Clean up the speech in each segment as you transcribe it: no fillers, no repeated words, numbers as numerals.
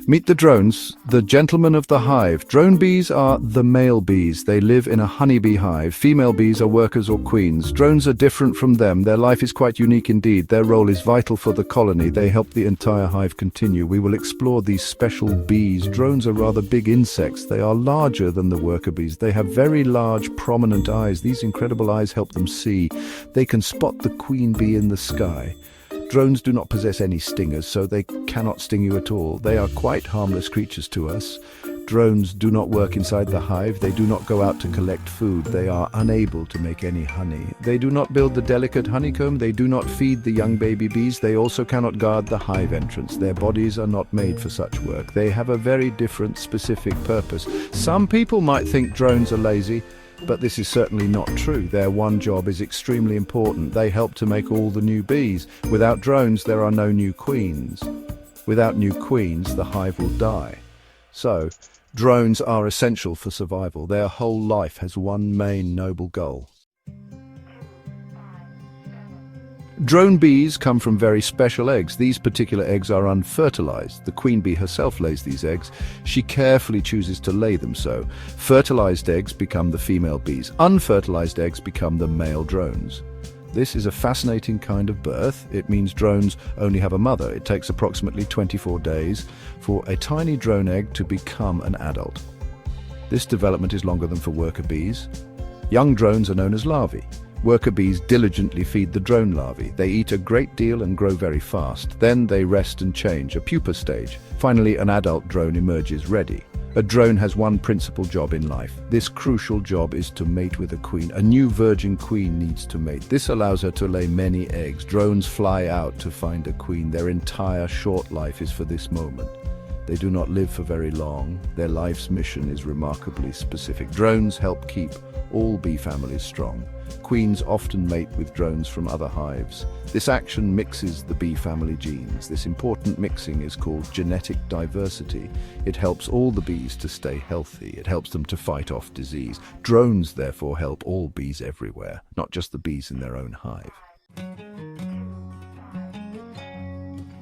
Meet the drones, the gentlemen of the hive. Drone bees are the male bees. They live in a honeybee hive. Female bees are workers or queens. Drones are different from them. Their life is quite unique indeed. Their role is vital for the colony. They help the entire hive continue. We will explore these special bees. Drones are rather big insects. They are larger than the worker bees. They have very large, prominent eyes. These incredible eyes help them see. They can spot the queen bee in the sky. Drones do not possess any stingers, so they cannot sting you at all. They are quite harmless creatures to us. Drones do not work inside the hive. They do not go out to collect food. They are unable to make any honey. They do not build the delicate honeycomb. They do not feed the young baby bees. They also cannot guard the hive entrance. Their bodies are not made for such work. They have a very different, specific purpose. Some people might think drones are lazy, but this is certainly not true. Their one job is extremely important. They help to make all the new bees. Without drones, there are no new queens. Without new queens, the hive will die. So, drones are essential for survival. Their whole life has one main noble goal. Drone bees come from very special eggs. These particular eggs are unfertilized. The queen bee herself lays these eggs. She carefully chooses to lay them so. Fertilized eggs become the female bees. Unfertilized eggs become the male drones. This is a fascinating kind of birth. It means drones only have a mother. It takes approximately 24 days for a tiny drone egg to become an adult. This development is longer than for worker bees. Young drones are known as larvae. Worker bees diligently feed the drone larvae. They eat a great deal and grow very fast. Then they rest and change, a pupa stage. Finally, an adult drone emerges ready. A drone has one principal job in life. This crucial job is to mate with a queen. A new virgin queen needs to mate. This allows her to lay many eggs. Drones fly out to find a queen. Their entire short life is for this moment. They do not live for very long. Their life's mission is remarkably specific. Drones help keep all bee families strong. Queens often mate with drones from other hives. This action mixes the bee family genes. This important mixing is called genetic diversity. It helps all the bees to stay healthy. It helps them to fight off disease. Drones therefore help all bees everywhere, not just the bees in their own hive.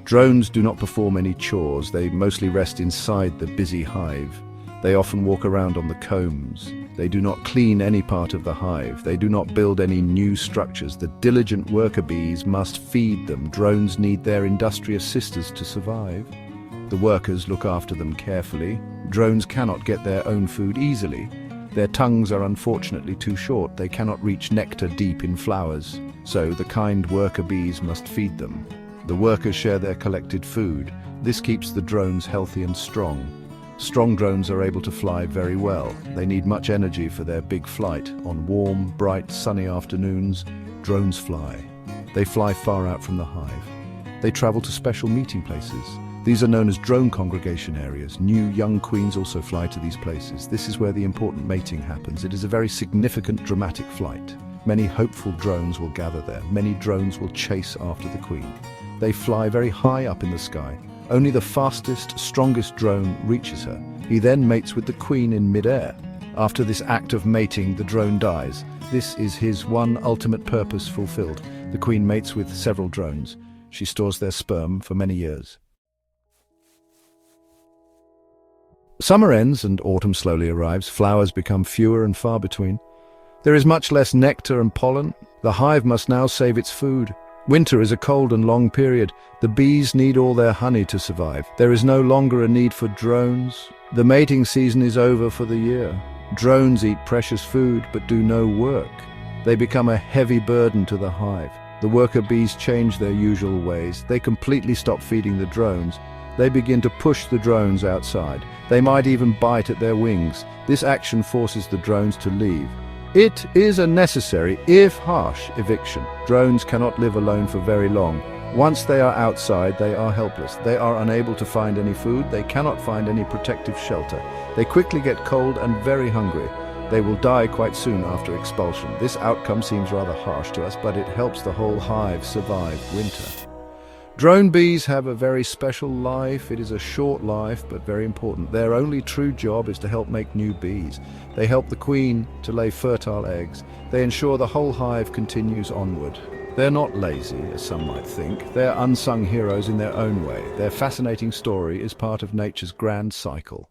Drones do not perform any chores. They mostly rest inside the busy hive. They often walk around on the combs. They do not clean any part of the hive. They do not build any new structures. The diligent worker bees must feed them. Drones need their industrious sisters to survive. The workers look after them carefully. Drones cannot get their own food easily. Their tongues are unfortunately too short. They cannot reach nectar deep in flowers. So the kind worker bees must feed them. The workers share their collected food. This keeps the drones healthy and strong. Strong drones are able to fly very well. They need much energy for their big flight. On warm, bright, sunny afternoons, drones fly. They fly far out from the hive. They travel to special meeting places. These are known as drone congregation areas. New young queens also fly to these places. This is where the important mating happens. It is a very significant, dramatic flight. Many hopeful drones will gather there. Many drones will chase after the queen. They fly very high up in the sky. Only the fastest, strongest drone reaches her. He then mates with the queen in mid-air. After this act of mating, the drone dies. This is his one ultimate purpose fulfilled. The queen mates with several drones. She stores their sperm for many years. Summer ends and autumn slowly arrives. Flowers become fewer and far between. There is much less nectar and pollen. The hive must now save its food. Winter is a cold and long period. The bees need all their honey to survive. There is no longer a need for drones. The mating season is over for the year. Drones eat precious food but do no work. They become a heavy burden to the hive. The worker bees change their usual ways. They completely stop feeding the drones. They begin to push the drones outside. They might even bite at their wings. This action forces the drones to leave. It is a necessary, if harsh, eviction. Drones cannot live alone for very long. Once they are outside, they are helpless. They are unable to find any food. They cannot find any protective shelter. They quickly get cold and very hungry. They will die quite soon after expulsion. This outcome seems rather harsh to us, but it helps the whole hive survive winter. Drone bees have a very special life. It is a short life, but very important. Their only true job is to help make new bees. They help the queen to lay fertile eggs. They ensure the whole hive continues onward. They're not lazy, as some might think. They're unsung heroes in their own way. Their fascinating story is part of nature's grand cycle.